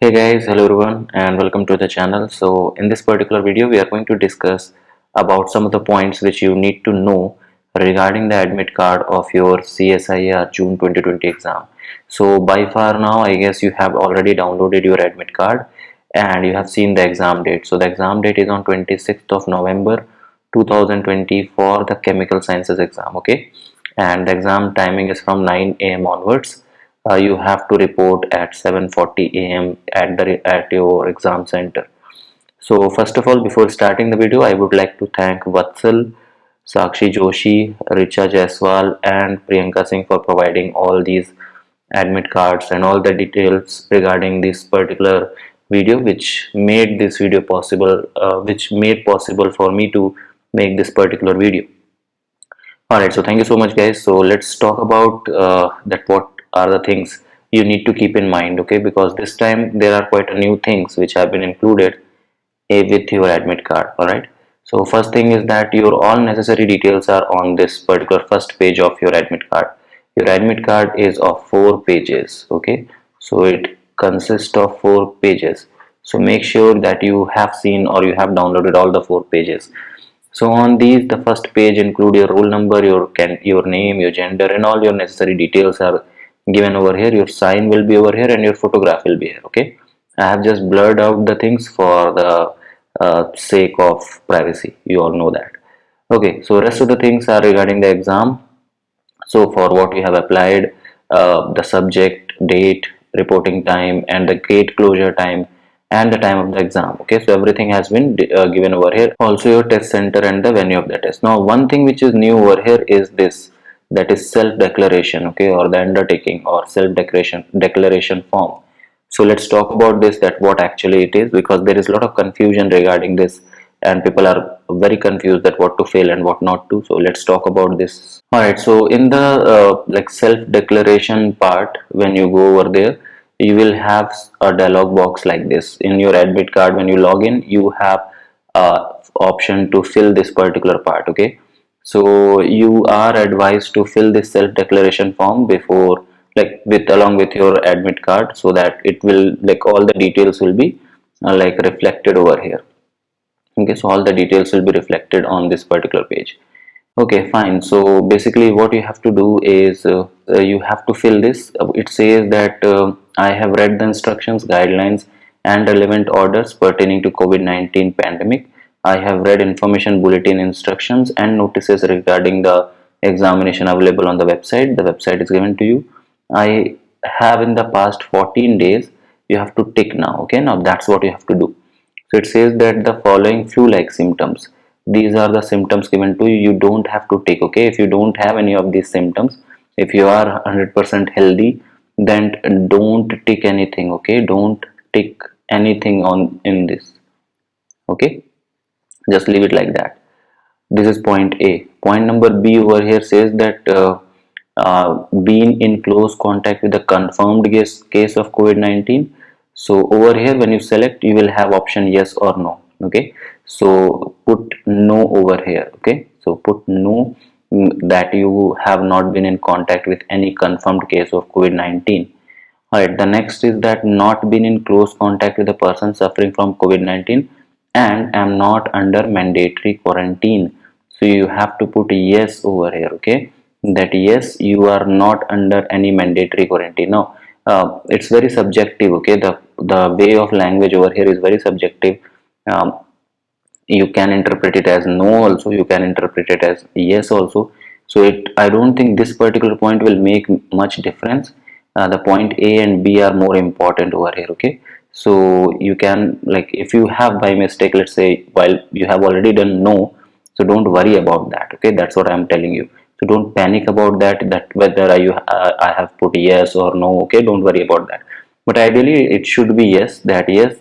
Hey guys, hello everyone and welcome to the channel. So in this particular video we are going to discuss about some of the points which you need to know regarding the admit card of your CSIR June 2020 exam. So by far now I guess you have already downloaded your admit card and you have seen the exam date. So the exam date is on 26th of November 2020 for the chemical sciences exam, okay? And the exam timing is from 9 a.m. onwards. You have to report at 7:40 a.m. at your exam center. So first of all, before starting the video, I would like to thank Vatsal, Sakshi Joshi, Richa Jaiswal and Priyanka Singh for providing all these admit cards and all the details regarding this particular video, which made this video possible, which made possible for me to make this particular video. Alright, so thank you so much guys. So let's talk about that what are the things you need to keep in mind, okay? Because this time there are quite a new things which have been included with your admit card. Alright, so first thing is that your all necessary details are on this particular first page of your admit card. Your admit card is of 4 pages, okay? So it consists of 4 pages. So make sure that you have seen or you have downloaded all the 4 pages. So on these, the first page include your roll number, your name, your gender, and all your necessary details are given over here. Your sign will be over here, and your photograph will be here. Okay, I have just blurred out the things for the sake of privacy. You all know that. Okay, so rest of the things are regarding the exam. So for what we have applied, the subject, date, reporting time, and the gate closure time and the time of the exam. Okay, so everything has been given over here. Also your test center and the venue of the test. Now one thing which is new over here is this, that is self declaration, okay, or the undertaking or self declaration form. So let's talk about this, that what actually it is, because there is a lot of confusion regarding this and people are very confused that what to fill and what not to. So let's talk about this. All right, so in the like self declaration part, when you go over there, you will have a dialog box like this in your admit card. When you log in, you have option to fill this particular part, okay? So you are advised to fill this self declaration form before, like with along with your admit card, so that it will, like all the details will be like reflected over here. Okay, so all the details will be reflected on this particular page. Okay, fine. So basically what you have to do is you have to fill this. It says that I have read the instructions, guidelines and relevant orders pertaining to COVID-19 pandemic. I have read information bulletin instructions and notices regarding the examination available on the website. The website is given to you. I have in the past 14 days. You have to tick now. Okay, now that's what you have to do. So it says that the following flu-like symptoms. These are the symptoms given to you. You don't have to take, okay? If you don't have any of these symptoms, if you are 100% healthy, then don't tick anything, okay? Don't tick anything on in this, okay? Just leave it like that. This is point A. Point number B over here says that being in close contact with a confirmed case of COVID-19. So over here when you select, you will have option yes or no, okay? So put no over here, okay? So put no, that you have not been in contact with any confirmed case of COVID-19. Alright, the next is that not been in close contact with a person suffering from COVID-19 and am not under mandatory quarantine. So you have to put yes over here, okay? That yes, you are not under any mandatory quarantine. Now, it's very subjective, okay? The way of language over here is very subjective. Um, you can interpret it as no also, you can interpret it as yes also. So I don't think this particular point will make much difference. The point A and B are more important over here, okay? So you can, like, if you have by mistake, let's say, while you have already done no, so don't worry about that, okay? That's what I'm telling you. So don't panic about that whether I have put yes or no, okay? Don't worry about that. But ideally it should be yes, that yes,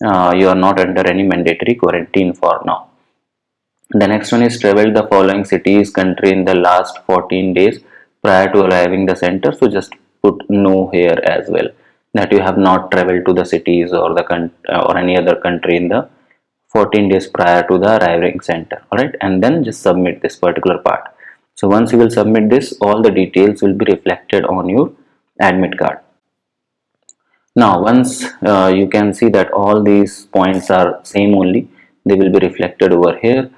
you are not under any mandatory quarantine for now. The next one is travel the following cities, country in the last 14 days prior to arriving the center. So just put no here as well, that you have not traveled to the cities or the or any other country in the 14 days prior to the arriving center. All right, and then just submit this particular part. So once you will submit this, all the details will be reflected on your admit card. Now once you can see that all these points are same only, they will be reflected over here.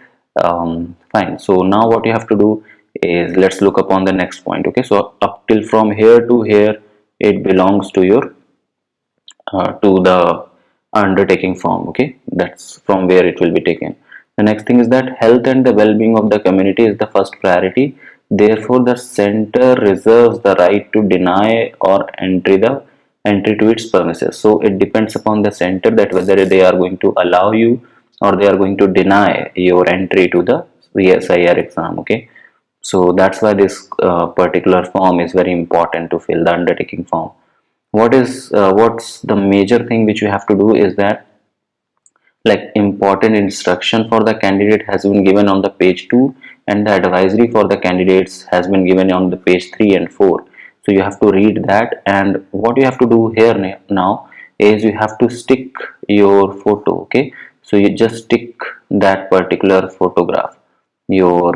Fine, so now what you have to do is, let's look upon the next point. Okay, so up till from here to here, it belongs to your to the undertaking form. Okay, that's from where it will be taken. The next thing is that health and the well-being of the community is the first priority. Therefore the center reserves the right to deny or entry to its premises. So it depends upon the center that whether they are going to allow you or they are going to deny your entry to the CSIR exam. Okay, so that's why this particular form is very important to fill, the undertaking form. What's the major thing which you have to do is that, like, important instruction for the candidate has been given on the page 2, and the advisory for the candidates has been given on the page 3 and 4. So you have to read that, and what you have to do here now is you have to stick your photo. Okay, so you just stick that particular photograph, your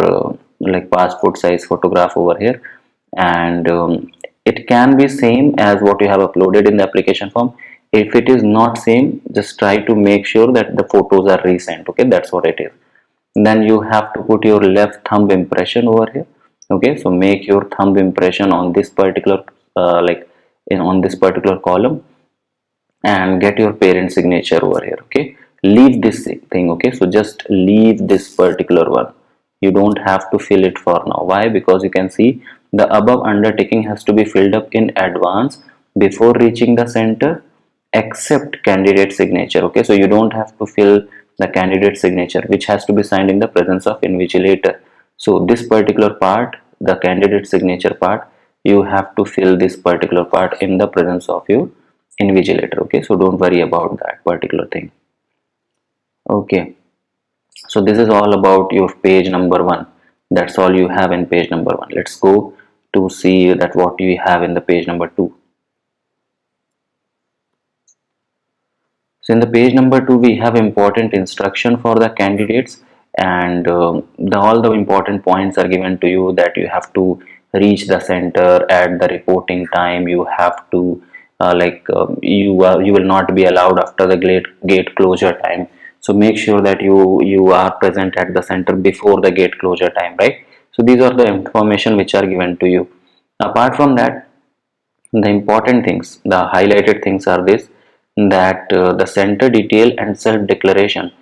like passport size photograph over here, and it can be same as what you have uploaded in the application form. If it is not same, just try to make sure that the photos are recent. Okay, that's what it is. Then you have to put your left thumb impression over here. Okay, so make your thumb impression on this particular like on this particular column, and get your parent signature over here. Okay, leave this thing. Okay, so just leave this particular one, you don't have to fill it for now. Why? Because you can see the above undertaking has to be filled up in advance before reaching the center, except candidate signature. Okay, so you don't have to fill the candidate signature, which has to be signed in the presence of invigilator. So this particular part, the candidate signature part, you have to fill this particular part in the presence of your invigilator. Okay, so don't worry about that particular thing. Okay, so this is all about your page number 1. That's all you have in page number 1. Let's go to see that what you have in the page number 2. So in the page number 2, we have important instruction for the candidates, and all the important points are given to you, that you have to reach the center at the reporting time. You have to you will not be allowed after the gate closure time. So make sure that you are present at the center before the gate closure time, right? So these are the information which are given to you. Apart from that, the important things, the highlighted things are this, that the center detail and self declaration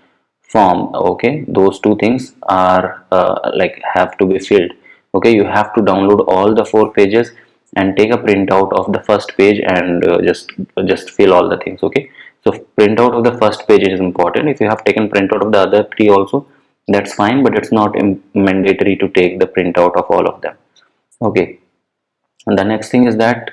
form. Okay, those two things are have to be filled. Okay, you have to download all the 4 pages and take a printout of the first page, and just fill all the things. Okay, so printout of the first page is important. If you have taken printout of the other 3 also, that's fine, but it's not mandatory to take the printout of all of them. Okay, and the next thing is that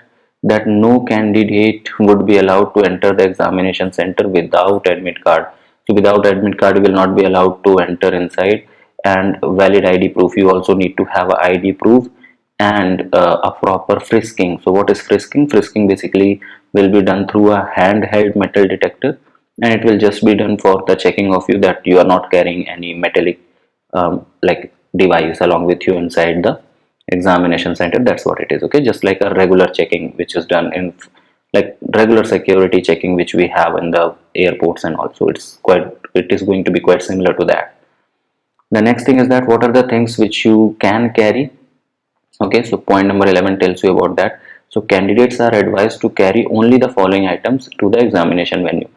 no candidate would be allowed to enter the examination center without admit card. So without admit card, you will not be allowed to enter inside. And valid ID proof, you also need to have a ID proof, and a proper frisking. So what is frisking? Frisking basically will be done through a handheld metal detector, and it will just be done for the checking of you that you are not carrying any metallic device along with you inside the examination center. That's what it is. Okay, just like a regular checking which is done in like regular security checking which we have in the airports, and also it is going to be quite similar to that. The next thing is that what are the things which you can carry. Okay, so point number 11 tells you about that. So candidates are advised to carry only the following items to the examination venue.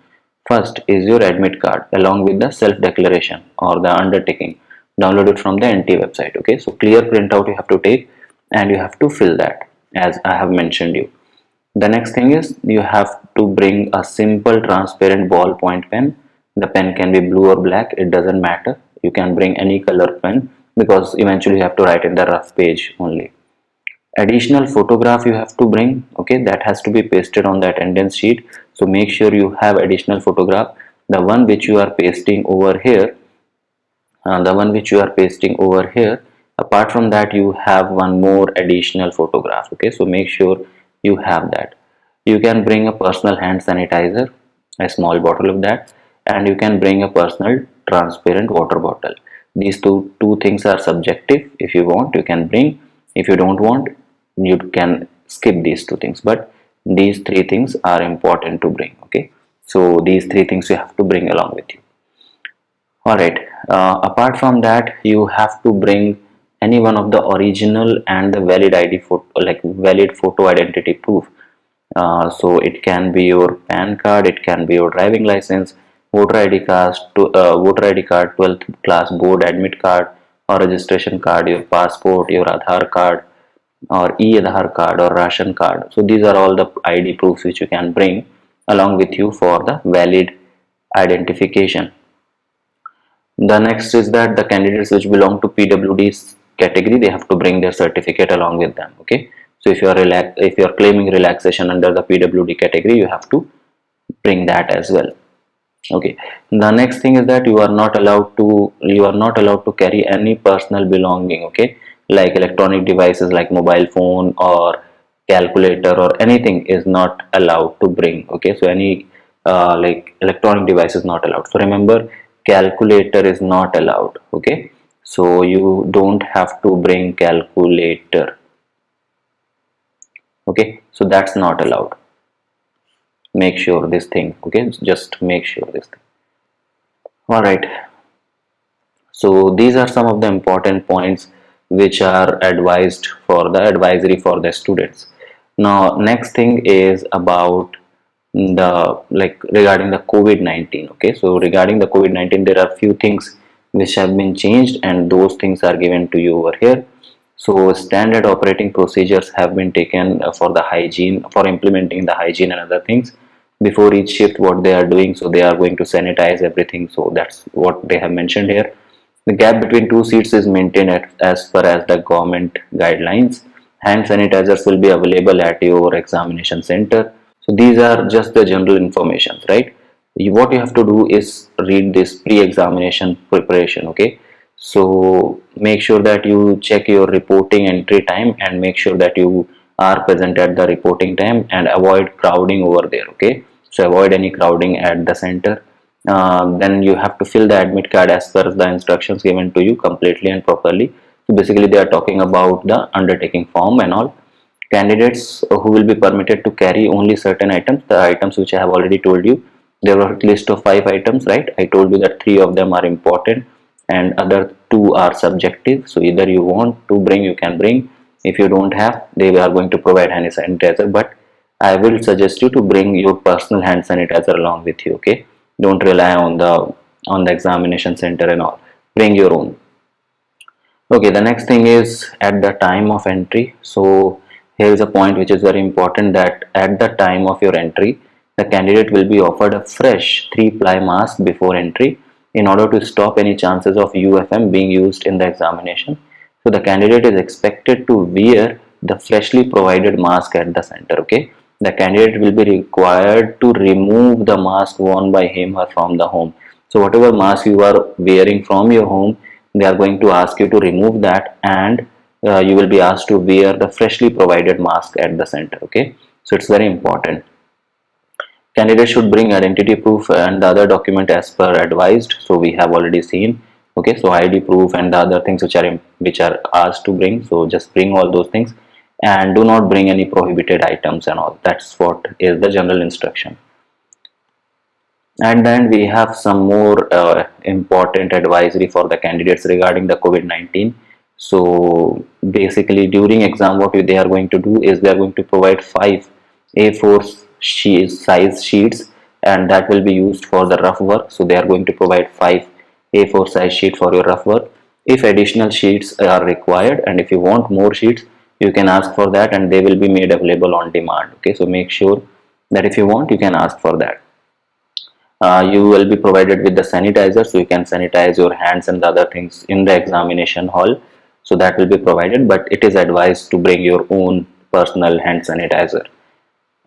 First is your admit card along with the self declaration or the undertaking. Download it from the NT website. Okay, so clear printout you have to take, and you have to fill that as I have mentioned you. The next thing is you have to bring a simple transparent ballpoint pen. The pen can be blue or black, it doesn't matter. You can bring any color pen, because eventually you have to write in the rough page only. Additional photograph you have to bring. Okay, that has to be pasted on the attendance sheet. So make sure you have additional photograph. The one which you are pasting over here, apart from that, you have one more additional photograph. Okay, so make sure you have that. You can bring a personal hand sanitizer, a small bottle of that, and you can bring a personal transparent water bottle. These two things are subjective. If you want, you can bring. If you don't want, you can skip these 2 things, but These three things are important to bring. Okay, so these three things you have to bring along with you. All right, apart from that, you have to bring any one of the original and the valid ID photo, like valid photo identity proof. So it can be your PAN card, it can be your driving license, voter ID card, voter ID card, 12th class board admit card or registration card, your passport, your Aadhaar card or e-Aadhaar card or ration card. So these are all the ID proofs which you can bring along with you for the valid identification. The next is that the candidates which belong to PWD category, they have to bring their certificate along with them. Okay, so if you are claiming relaxation under the PWD category, you have to bring that as well. Okay, the next thing is that you are not allowed to carry any personal belonging. Okay, like electronic devices like mobile phone or calculator or anything is not allowed to bring. Okay, so any like electronic device is not allowed. So remember, calculator is not allowed. Okay, so you don't have to bring calculator. Okay, so that's not allowed. Make sure this thing. Okay, just make sure this thing. All right, so these are some of the important points which are advised for the advisory for the students. Now next thing is about the like regarding the COVID-19. Okay, so regarding the COVID-19, there are few things which have been changed and those things are given to you over here. So standard operating procedures have been taken for the hygiene, for implementing the hygiene and other things before each shift what they are doing. So they are going to sanitize everything, so that's what they have mentioned here. The gap between two seats is maintained as per as the government guidelines. Hand sanitizers will be available at your examination center. So these are just the general information, right? What you have to do is read this pre-examination preparation. Okay, so make sure that you check your reporting entry time and make sure that you are present at the reporting time and avoid crowding over there. Okay, so avoid any crowding at the center. Then you have to fill the admit card as per the instructions given to you completely and properly. So basically they are talking about the undertaking form and all. Candidates who will be permitted to carry only certain items, the items which I have already told you. There were a list of 5 items, right? I told you that 3 of them are important and other 2 are subjective. So either you want to bring, you can bring. If you don't have, they are going to provide hand sanitizer, but I will suggest you to bring your personal hand sanitizer along with you. Okay, don't rely on the examination center and all. Bring your own. Okay, the next thing is at the time of entry. So here is a point which is very important, that at the time of your entry, the candidate will be offered a fresh 3-ply mask before entry in order to stop any chances of UFM being used in the examination. So the candidate is expected to wear the freshly provided mask at the center. Okay, the candidate will be required to remove the mask worn by him or from the home. So whatever mask you are wearing from your home, they are going to ask you to remove that, and you will be asked to wear the freshly provided mask at the center. Okay, so it's very important. Candidate should bring identity proof and the other document as per advised. So we have already seen. Okay, so ID proof and the other things which are asked to bring. So just bring all those things and do not bring any prohibited items and all. That's what is the general instruction. And then we have some more important advisory for the candidates regarding the COVID-19. So basically during exam, what they are going to do is they are going to provide 5 A4 size sheets, and that will be used for the rough work. So they are going to provide 5 A4 size sheet for your rough work. If additional sheets are required and if you want more sheets, you can ask for that and they will be made available on demand. Okay, so make sure that if you want, you can ask for that. You will be provided with the sanitizer, so you can sanitize your hands and the other things in the examination hall. So that will be provided, but it is advised to bring your own personal hand sanitizer.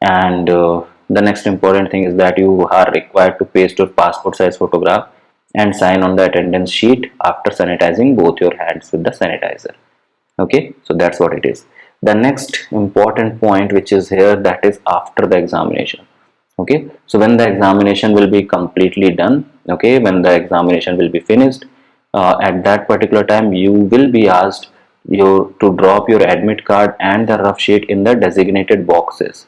And the next important thing is that you are required to paste your passport size photograph and sign on the attendance sheet after sanitizing both your hands with the sanitizer. Okay, so that's what it is. The next important point which is here, that is after the examination. Okay, so when the examination will be completely done, okay, when the examination will be finished, at that particular time you will be asked to drop your admit card and the rough sheet in the designated boxes.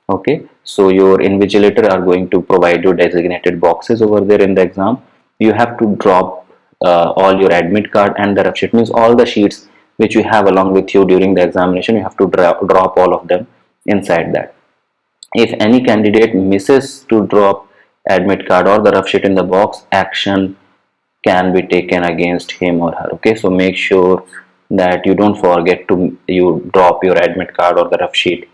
Okay, so your invigilator are going to provide you designated boxes over there in the exam. You have to drop all your admit card and the rough sheet, means all the sheets which you have along with you during the examination. You have to drop all of them inside that. If any candidate misses to drop admit card or the rough sheet in the box, action can be taken against him or her. Okay, so make sure that you don't forget to you drop your admit card or the rough sheet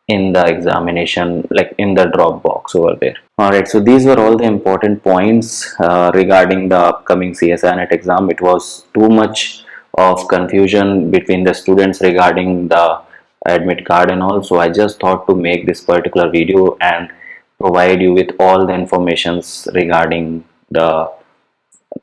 in the examination, like in the drop box over there. All right, so these were all the important points regarding the upcoming CSIR NET exam. It was too much of confusion between the students regarding the admit card and all, so I just thought to make this particular video and provide you with all the informations regarding the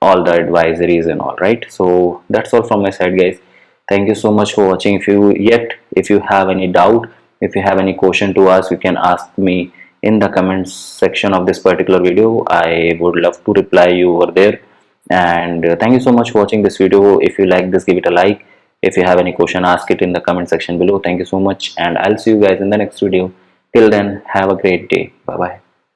all the advisories and all. Right, so that's all from my side, guys. Thank you so much for watching. If you have any doubt, if you have any question to ask, you can ask me in the comments section of this particular video. I would love to reply you over there. And thank you so much for watching this video. If you like this, give it a like. If you have any question, ask it in the comment section below. Thank you so much, and I'll see you guys in the next video. Till then, have a great day. Bye bye.